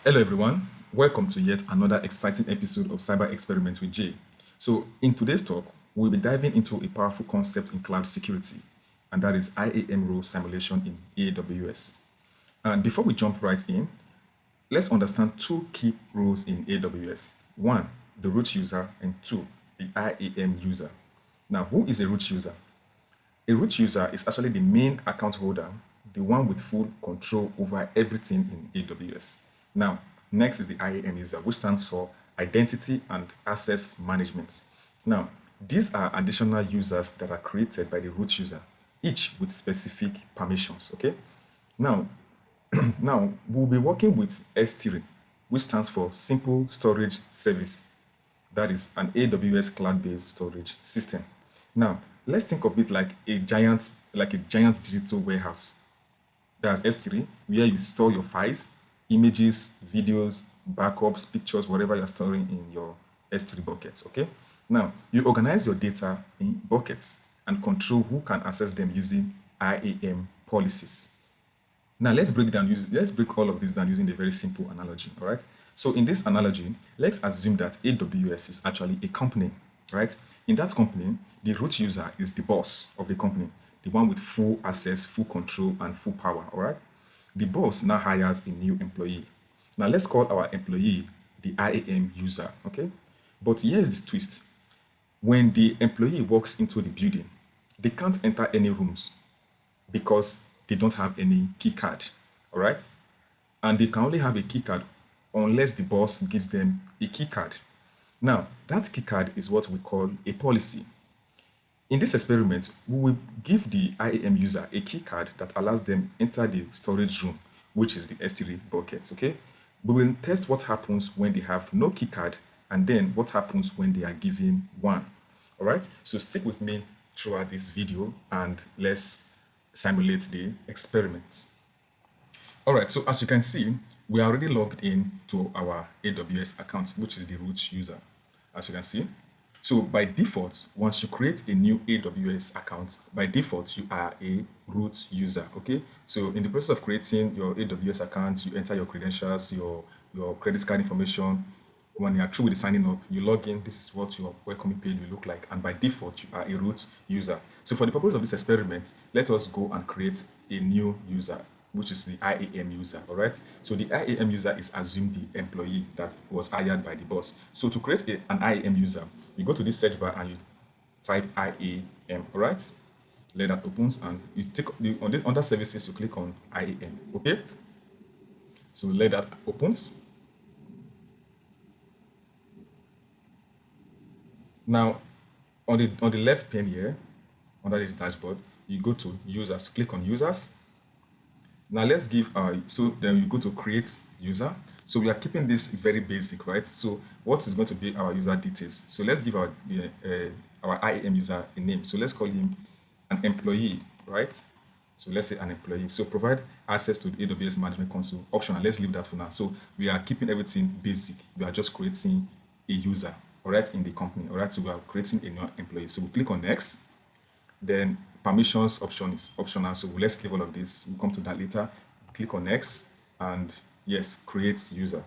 Hello, everyone. Welcome to yet another exciting episode of Cyber Experiments with Jay. So, in today's talk, we'll be diving into a powerful concept in cloud security, and that is IAM role simulation in AWS. And before we jump right in, let's understand two key roles in AWS. One, the root user, and two, the IAM user. Now, who is a root user? A root user is actually the main account holder, the one with full control over everything in AWS. Now, next is the IAM user, which stands for Identity and Access Management. Now, these are additional users that are created by the root user, each with specific permissions. Okay. Now, now we'll be working with S3, which stands for Simple Storage Service. That is an AWS cloud-based storage system. Now, let's think of it like a giant digital warehouse. That's S3, where you store your files, images, videos, backups, pictures, whatever you're storing in your S3 buckets. Okay. Now, you organize your data in buckets and control who can access them using IAM policies. Now let's break all of this down using a very simple analogy. All right. So in this analogy, let's assume that AWS is actually a company, right? In that company, the root user is the boss of the company, the one with full access, full control, and full power. All right. The boss now hires a new employee. Now let's call our employee the IAM user. Okay. But here's this twist. When the employee walks into the building, they can't enter any rooms because they don't have any key card. All right. And they can only have a key card unless the boss gives them a key card. Now, that key card is what we call a policy. In this experiment, we will give the IAM user a key card that allows them enter the storage room, which is the S3 buckets. Okay. We will test what happens when they have no key card and then what happens when they are given one. All right. So stick with me throughout this video and let's simulate the experiment. All right, so as you can see, we are already logged in to our AWS account, which is the root user, as you can see. So by default, once you create a new AWS account, by default, you are a root user, okay? So in the process of creating your AWS account, you enter your credentials, your credit card information. When you are through with the signing up, you log in. This is what your welcoming page will look like. And by default, you are a root user. So for the purpose of this experiment, let us go and create a new user, which is the IAM user. All right. So the IAM user is assumed the employee that was hired by the boss. So to create an IAM user, you go to this search bar and you type IAM. All right. Let that opens and you take under services, you click on IAM. Okay. So let that opens. Now, on the left pane here, under this dashboard, you go to users, click on users. Now let's give so then you go to create user. So we are keeping this very basic, right? So what is going to be our user details? So let's give our IAM user a name. So let's call him an employee, right? So let's say an employee. So provide access to the AWS Management Console optional. Let's leave that for now. So we are keeping everything basic. We are just creating a user, all right, in the company, all right. So we are creating a new employee. So we click on next. Then permissions option is optional. So let's leave all of this. We'll come to that later. Click on next and yes, create user.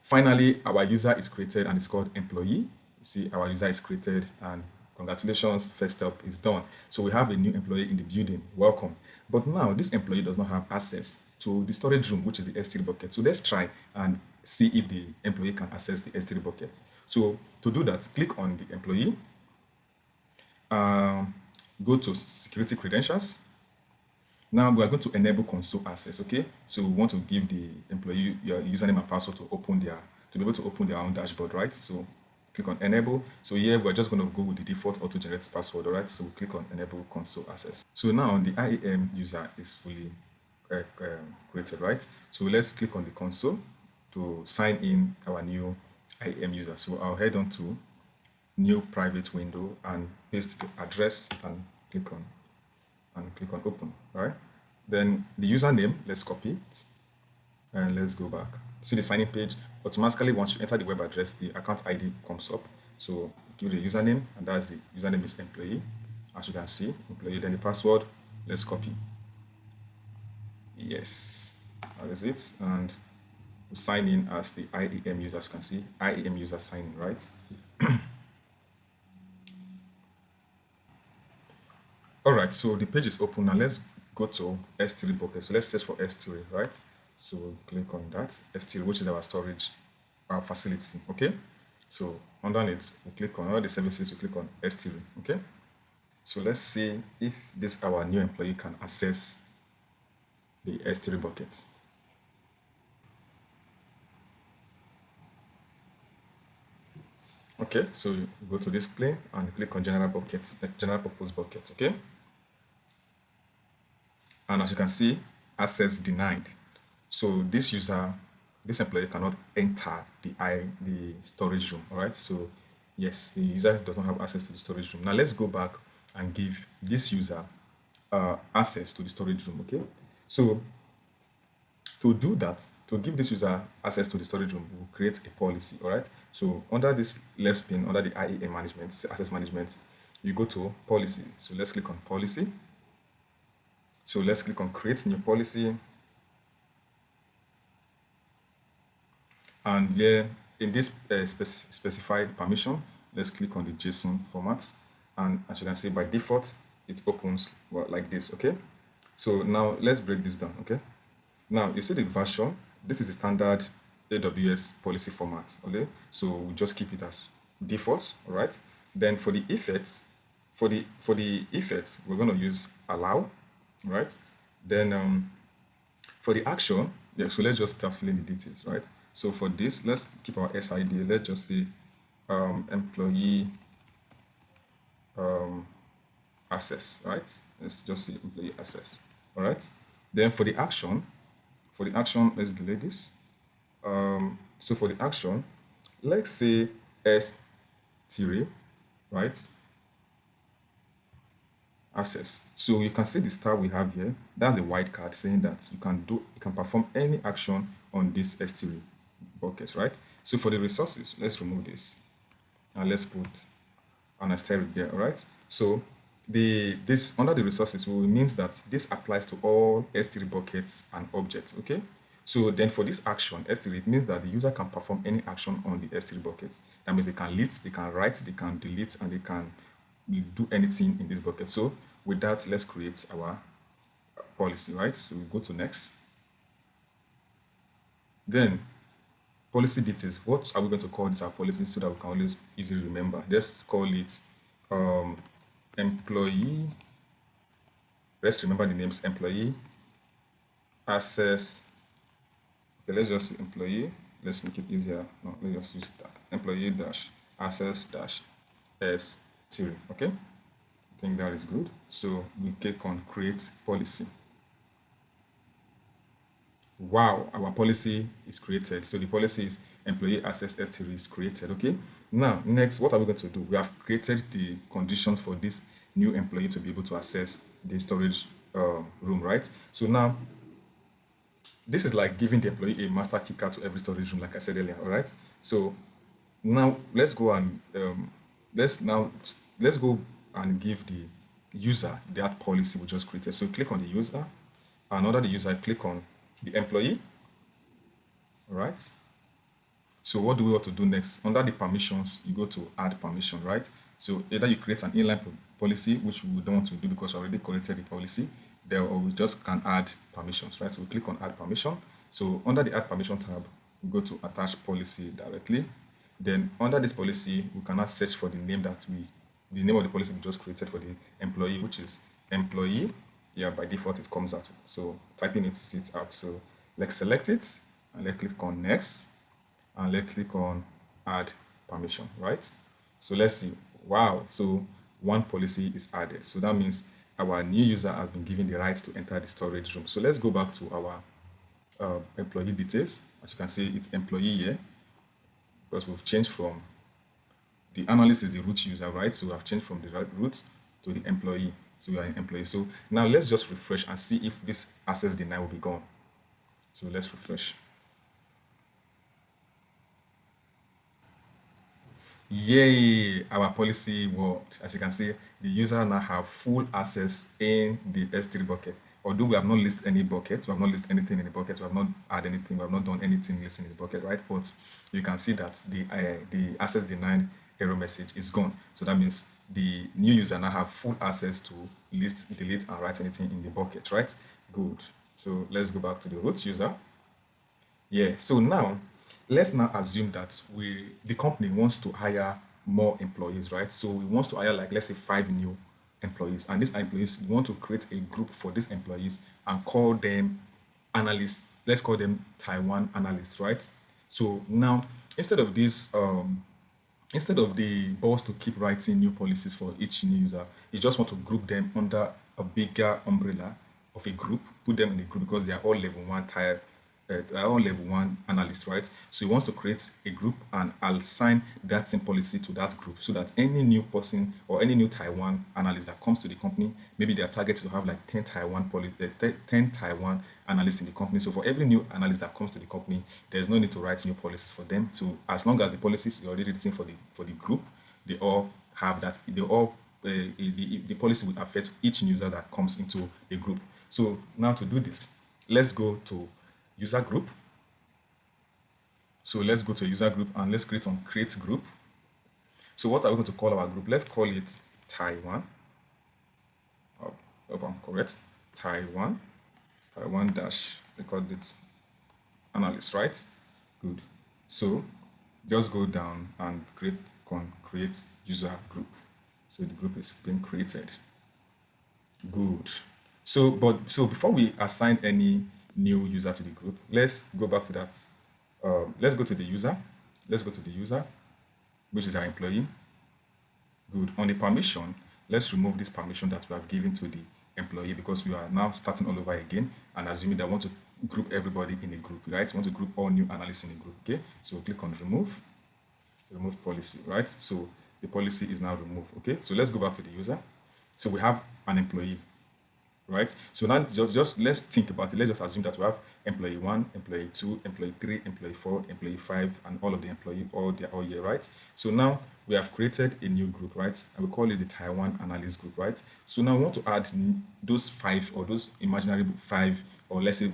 Finally, our user is created and it's called employee. You see, our user is created and congratulations, first step is done. So we have a new employee in the building. Welcome. But now this employee does not have access to the storage room, which is the S3 bucket. So let's try and see if the employee can access the S3 bucket. So to do that, click on the employee. Go to security credentials. Now we are going to enable console access. Okay, so we want to give the employee your username and password to be able to open their own dashboard, right? So click on enable. So here we're just going to go with the default auto-generated password, all right? So we click on enable console access. So now the IAM user is fully created, right? So let's click on the console to sign in our new IAM user. So I'll head on to new private window and paste the address and click on open. All right, then the username, let's copy it and let's go back. See the sign in page automatically. Once you enter the web address, the account ID comes up. So give the username, and that's the username is employee, as you can see, employee. Then the password, let's copy. Yes, That is it. And sign in as the IAM user. As you can see, IAM user sign in, right? All right, so the page is open now. Let's go to S3 bucket. So let's search for S3, right? So click on that S3, which is our storage facility. Okay. So underneath, we click on all the services. We click on S3. Okay. So let's see if this our new employee can access the S3 bucket. Okay. So you go to display and click on general buckets, general purpose bucket. Okay. And as you can see, access denied. So this user, this employee cannot enter the storage room. All right. So yes, the user does not have access to the storage room. Now let's go back and give this user access to the storage room. Okay. So to do that, to give this user access to the storage room, we'll create a policy. All right. So under this left pane, under the IAM management, access management, you go to policy. So let's click on policy. So let's click on create new policy. And here in this specified permission, let's click on the JSON format. And as you can see, by default, it opens like this. Okay. So now let's break this down. Okay. Now you see the version. This is the standard AWS policy format. Okay. So we just keep it as default. All right. Then for the effects, for the effects, we're going to use allow. Right. Then for the action, yeah, so let's just start filling the details, right? So for this, let's keep our SID. Let's just say employee access, right? Let's just say employee access, all right? Then for the action, let's delete this. So for the action, let's say S tier, right? Access. So you can see the star we have here. That's a white card saying that you can perform any action on this S3 bucket, right? So for the resources, let's remove this and let's put an asterisk there, all right? So this under the resources will means that this applies to all S3 buckets and objects, okay? So then for this action, S3, it means that the user can perform any action on the S3 buckets. That means they can list, they can write, they can delete, and they can do anything in this bucket. So with that, let's create our policy, right? So we go to next. Then policy details. What are we going to call this our policy so that we can always easily remember? Let's call it employee. Let's remember the names employee access. Okay, let's just say employee. Let's make it easier. No, let's just use that. Employee dash access dash S theory. Okay, I think that is good. So we click on create policy. Wow, our policy is created. So the policy is employee access S3 is created. Okay. Now, next, what are we going to do? We have created the conditions for this new employee to be able to access the storage room, right? So now, this is like giving the employee a master key card to every storage room, like I said earlier. All right. So now let's go and let's go and give the user that policy we just created. So click on the user, and under the user, click on the employee. All right. So what do we want to do next? Under the permissions, you go to add permission, right? So either you create an inline policy, which we don't want to do because we already created the policy there, or we just can add permissions, right? So we click on add permission. So under the add permission tab, we go to attach policy directly. Then under this policy, we can now search for the name the name of the policy we just created for the employee, which is employee. Yeah, by default it comes out. So typing it to see it out. So let's select it and let's click on next and let's click on add permission, right? So let's see. Wow. So one policy is added. So that means our new user has been given the right to enter the storage room. So let's go back to our employee details. As you can see, it's employee here because we've changed from the analyst is the root user, right? So I've changed from the root to the employee. So we are an employee. So now let's just refresh and see if this access deny will be gone. So let's refresh. Yay, our policy worked. As you can see, the user now have full access in the S3 bucket. although we have not listed any bucket, we have not listed anything in the bucket, we have not added anything, we have not done anything listed in the bucket, right? But you can see that the access denied error message is gone. So that means the new user now have full access to list, delete, and write anything in the bucket, right? Good. So let's go back to the root user. Yeah, so now let's now assume that the company wants to hire more employees, right? So we want to hire, like, let's say 5 new employees, and these employees, we want to create a group for these employees and call them analysts. Let's call them Taiwan analysts, right? So now instead of this instead of the boss to keep writing new policies for each new user, you just want to group them under a bigger umbrella of a group, put them in a group because they are all level one tier, they are all level one analysts, right? So he wants to create a group and I'll assign that same policy to that group so that any new person or any new Taiwan analyst that comes to the company, maybe they are targeted to have like 10 10 Taiwan analysts in the company. So for every new analyst that comes to the company, there's no need to write new policies for them. So as long as the policies are already written for the group, they all have that. They all the policy will affect each user that comes into the group. So now to do this, let's go to user group. So let's go to a user group and let's create on create group. So what are we going to call our group? Let's call it Taiwan. Hope I'm correct. Taiwan dash, they called it analyst, right? Good. So just go down and create user group. So the group is being created. Good. So before we assign any new user to the group, let's go back to that. Let's go to the user. Let's go to the user, which is our employee. Good. On the permission, let's remove this permission that we have given to the employee because we are now starting all over again and assuming that we want to group everybody in a group, right? We want to group all new analysts in a group. Okay. So click on remove policy, right? So the policy is now removed. Okay. So let's go back to the user. So we have an employee, right? So now just let's think about it. Let's just assume that we have employee 1, employee 2, employee 3, employee 4, employee 5, and all of the employee all year, right? So now we have created a new group, right? And we call it the Taiwan analyst group, right? So now we want to add those 5 or those imaginary 5 or let's say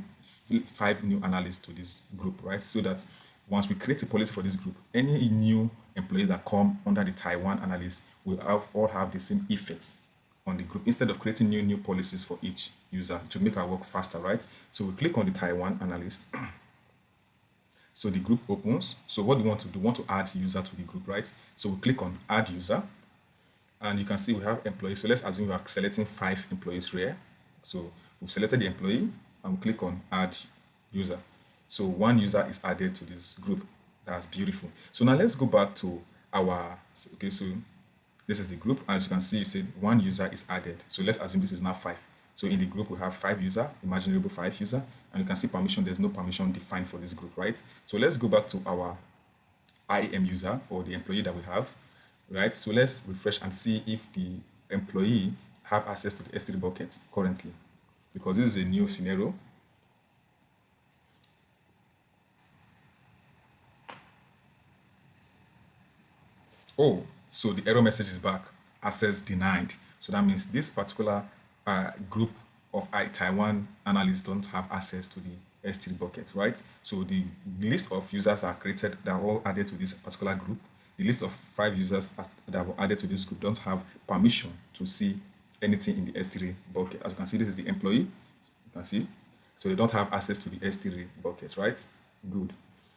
5 new analysts to this group, right? So that once we create a policy for this group, any new employees that come under the Taiwan analyst will all have the same effect on the group instead of creating new policies for each user to make our work faster, right? So we click on the Taiwan analyst. So the group opens. So what do we want to do? We want to add user to the group, right? So we click on add user and you can see we have employees. So let's assume we are selecting 5 employees here. So we've selected the employee and we click on add user. So 1 user is added to this group. That's beautiful. So now let's go back to our, okay, so this is the group, and as you can see, you said 1 user is added. So let's assume this is now 5. So in the group, we have 5 user, imaginable 5 user, and you can see permission, there's no permission defined for this group, right? So let's go back to our IAM user or the employee that we have, right? So let's refresh and see if the employee have access to the S3 bucket currently, because this is a new scenario. Oh, so the error message is back, access denied. So that means this particular group of Taiwan analysts don't have access to the S3 bucket, right? So the list of users are created that are all added to this particular group. The list of 5 users that were added to this group don't have permission to see anything in the S3 bucket. As you can see, this is the employee. You can see. So they don't have access to the S3 bucket, right? Good.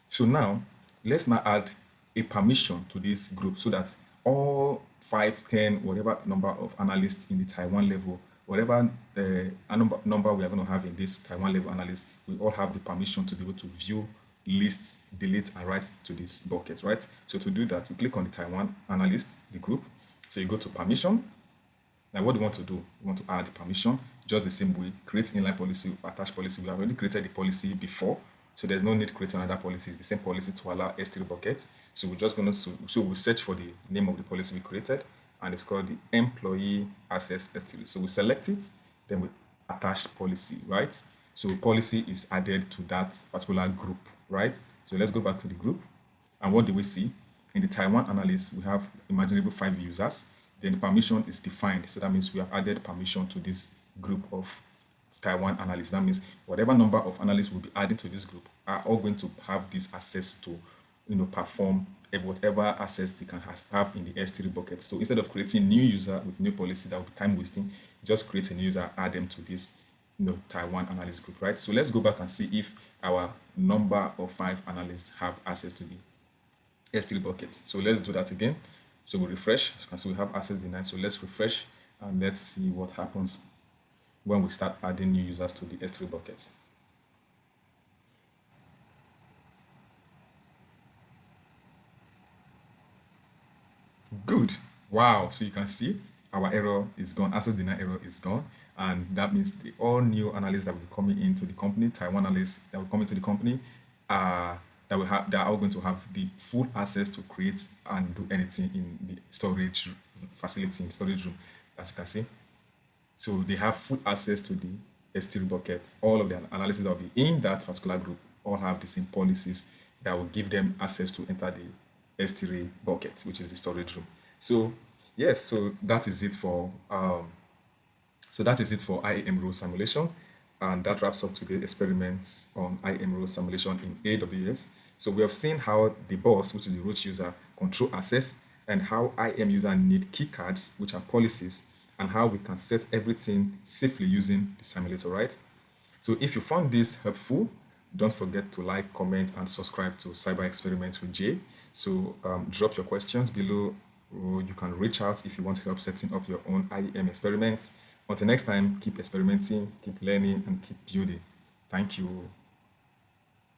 So now let's now add a permission to this group so that all 5, 10, whatever number of analysts in the Taiwan level, whatever number we are going to have in this Taiwan level analyst, we all have the permission to be able to view lists, delete, and write to this bucket, right? So to do that, we click on the Taiwan analyst, the group. So you go to permission. Now, what do we want to do? We want to add the permission just the same way. Create inline policy, attach policy. We have already created the policy before, so there's no need to create another policy. It's the same policy to allow S3 buckets. So we're just going to, so we'll search for the name of the policy we created, and it's called the employee access S3. So we select it, then we attach policy, right? So policy is added to that particular group, right? So let's go back to the group. And what do we see? In the Taiwan analyst, we have imaginable 5 users. Then the permission is defined. So that means we have added permission to this group of Taiwan analysts. That means whatever number of analysts we'll be adding to this group are all going to have this access to, perform whatever access they can have in the S3 bucket. So instead of creating new user with new policy that will be time wasting, just create a new user, add them to this, Taiwan analyst group, right? So let's go back and see if our number of 5 analysts have access to the S3 bucket. So let's do that again. So we refresh. As you can see, we have access denied. So let's refresh and let's see what happens when we start adding new users to the S3 buckets. Good. Wow. So you can see our error is gone. Access denied error is gone. And that means all new analysts that will be coming into the company, Taiwan analysts that will come into the company, they are all going to have the full access to create and do anything in the storage facility, in storage room, as you can see. So they have full access to the S3 bucket. All of the analysis that will be in that particular group all have the same policies that will give them access to enter the S3 bucket, which is the storage room. So yes, so that is it for IAM role simulation. And that wraps up today's experiments on IAM role simulation in AWS. So we have seen how the boss, which is the root user, control access, and how IAM user need key cards, which are policies, and how we can set everything safely using the simulator, right? So if you found this helpful, don't forget to like, comment, and subscribe to Cyber Experiments with Jay. So drop your questions below, or you can reach out if you want help setting up your own IAM experiments. Until next time, keep experimenting, keep learning, and keep building. Thank you.